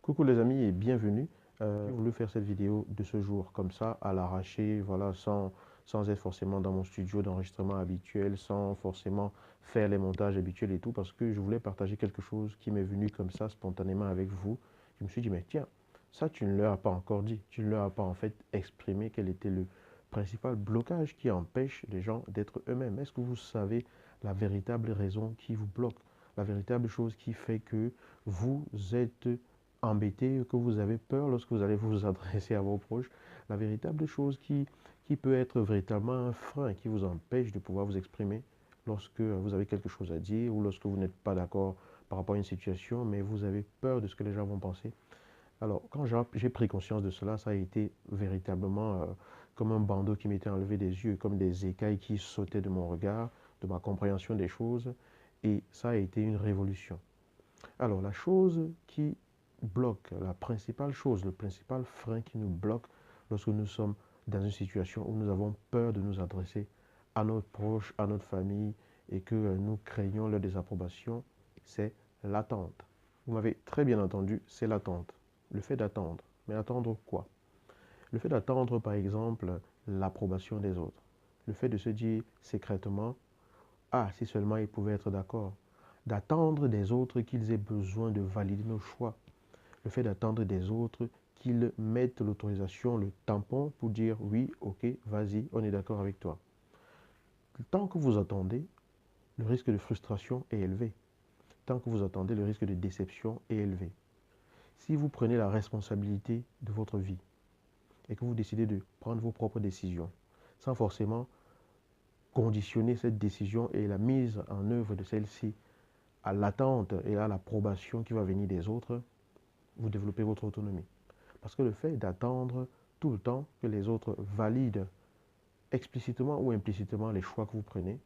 Coucou les amis et bienvenue. J'ai voulu faire cette vidéo de ce jour comme ça, à l'arraché, voilà, sans être forcément dans mon studio d'enregistrement habituel, sans forcément faire les montages habituels et tout, parce que je voulais partager quelque chose qui m'est venu comme ça, spontanément avec vous. Je me suis dit, mais tiens, ça tu ne leur as pas encore dit, tu ne leur as pas en fait exprimé quel était le principal blocage qui empêche les gens d'être eux-mêmes. Est-ce que vous savez la véritable raison qui vous bloque, la véritable chose qui fait que vous êtes embêté, que vous avez peur lorsque vous allez vous adresser à vos proches, la véritable chose qui peut être véritablement un frein qui vous empêche de pouvoir vous exprimer lorsque vous avez quelque chose à dire ou lorsque vous n'êtes pas d'accord par rapport à une situation, mais vous avez peur de ce que les gens vont penser. Alors, quand j'ai pris conscience de cela, ça a été véritablement comme un bandeau qui m'était enlevé des yeux, comme des écailles qui sautaient de mon regard, de ma compréhension des choses, et ça a été une révolution. Alors, la chose qui bloque, la principale chose, le principal frein qui nous bloque lorsque nous sommes dans une situation où nous avons peur de nous adresser à notre proche, à notre famille, et que nous craignons leur désapprobation, c'est l'attente. Vous m'avez très bien entendu, c'est l'attente. Le fait d'attendre. Mais attendre quoi? Le fait d'attendre, par exemple, l'approbation des autres. Le fait de se dire secrètement, ah, si seulement ils pouvaient être d'accord. D'attendre des autres qu'ils aient besoin de valider nos choix. Le fait d'attendre des autres qu'ils mettent l'autorisation, le tampon pour dire oui, ok, vas-y, on est d'accord avec toi. Tant que vous attendez, le risque de frustration est élevé. Tant que vous attendez, le risque de déception est élevé. Si vous prenez la responsabilité de votre vie et que vous décidez de prendre vos propres décisions, sans forcément conditionner cette décision et la mise en œuvre de celle-ci à l'attente et à l'approbation qui va venir des autres, vous développez votre autonomie. Parce que le fait d'attendre tout le temps que les autres valident explicitement ou implicitement les choix que vous prenez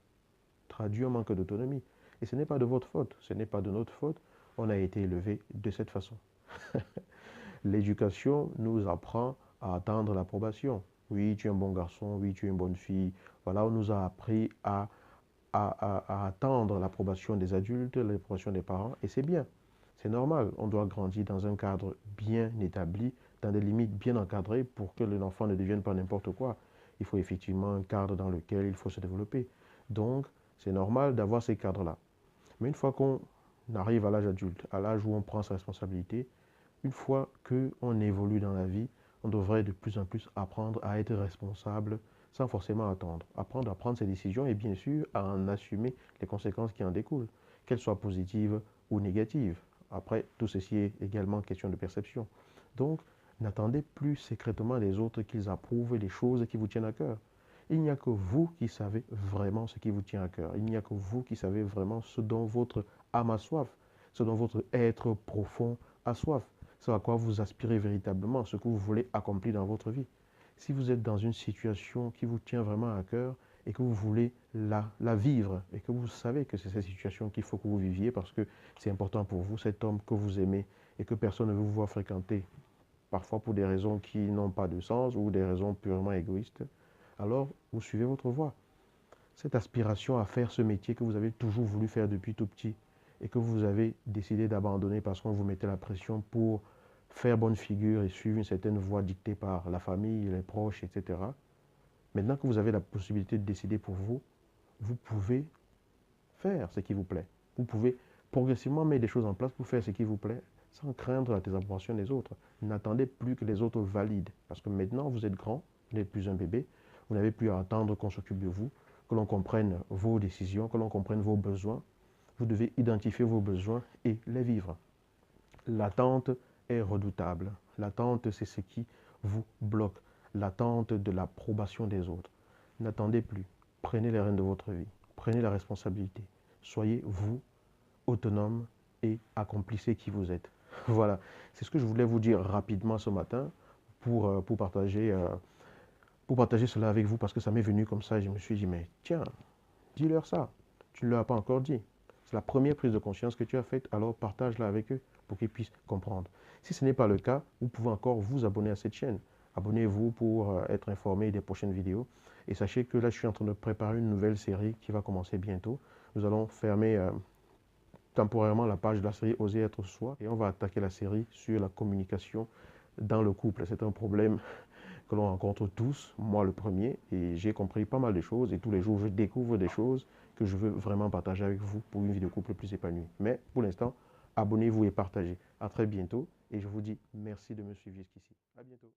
traduit un manque d'autonomie. Et ce n'est pas de votre faute, ce n'est pas de notre faute. On a été élevé de cette façon. L'éducation nous apprend à attendre l'approbation. Oui, tu es un bon garçon, oui, tu es une bonne fille. Voilà, on nous a appris à attendre l'approbation des adultes, l'approbation des parents, et c'est bien. C'est normal, on doit grandir dans un cadre bien établi, dans des limites bien encadrées pour que l'enfant ne devienne pas n'importe quoi. Il faut effectivement un cadre dans lequel il faut se développer. Donc, c'est normal d'avoir ces cadres-là. Mais une fois qu'on arrive à l'âge adulte, à l'âge où on prend sa responsabilité, une fois qu'on évolue dans la vie, on devrait de plus en plus apprendre à être responsable sans forcément attendre. Apprendre à prendre ses décisions et bien sûr à en assumer les conséquences qui en découlent, qu'elles soient positives ou négatives. Après, tout ceci est également question de perception. Donc, n'attendez plus secrètement des autres qu'ils approuvent les choses qui vous tiennent à cœur. Il n'y a que vous qui savez vraiment ce qui vous tient à cœur. Il n'y a que vous qui savez vraiment ce dont votre âme a soif, ce dont votre être profond a soif, ce à quoi vous aspirez véritablement, ce que vous voulez accomplir dans votre vie. Si vous êtes dans une situation qui vous tient vraiment à cœur et que vous voulez la vivre et que vous savez que c'est cette situation qu'il faut que vous viviez parce que c'est important pour vous, cet homme que vous aimez et que personne ne veut vous voir fréquenter, parfois pour des raisons qui n'ont pas de sens ou des raisons purement égoïstes, alors vous suivez votre voie. Cette aspiration à faire ce métier que vous avez toujours voulu faire depuis tout petit et que vous avez décidé d'abandonner parce qu'on vous mettait la pression pour faire bonne figure et suivre une certaine voie dictée par la famille, les proches, etc. Maintenant que vous avez la possibilité de décider pour vous, vous pouvez faire ce qui vous plaît. Vous pouvez progressivement mettre des choses en place pour faire ce qui vous plaît sans craindre la désapprobation des autres. N'attendez plus que les autres valident parce que maintenant vous êtes grand, vous n'êtes plus un bébé, vous n'avez plus à attendre qu'on s'occupe de vous, que l'on comprenne vos décisions, que l'on comprenne vos besoins. Vous devez identifier vos besoins et les vivre. L'attente est redoutable. L'attente, c'est ce qui vous bloque. L'attente de l'approbation des autres. N'attendez plus. Prenez les rênes de votre vie. Prenez la responsabilité. Soyez vous, autonome et accomplissez qui vous êtes. Voilà, c'est ce que je voulais vous dire rapidement ce matin pour partager cela avec vous parce que ça m'est venu comme ça et je me suis dit, mais tiens, dis-leur ça. Tu ne leur as pas encore dit. C'est la première prise de conscience que tu as faite, alors partage-la avec eux pour qu'ils puissent comprendre. Si ce n'est pas le cas, vous pouvez encore vous abonner à cette chaîne. Abonnez-vous pour être informé des prochaines vidéos. Et sachez que là, je suis en train de préparer une nouvelle série qui va commencer bientôt. Nous allons fermer temporairement la page de la série Oser être soi et on va attaquer la série sur la communication dans le couple. C'est un problème que l'on rencontre tous, moi le premier, et j'ai compris pas mal de choses et tous les jours je découvre des choses que je veux vraiment partager avec vous pour une vie de couple plus épanouie. Mais pour l'instant, abonnez-vous et partagez. À très bientôt et je vous dis merci de me suivre jusqu'ici. À bientôt.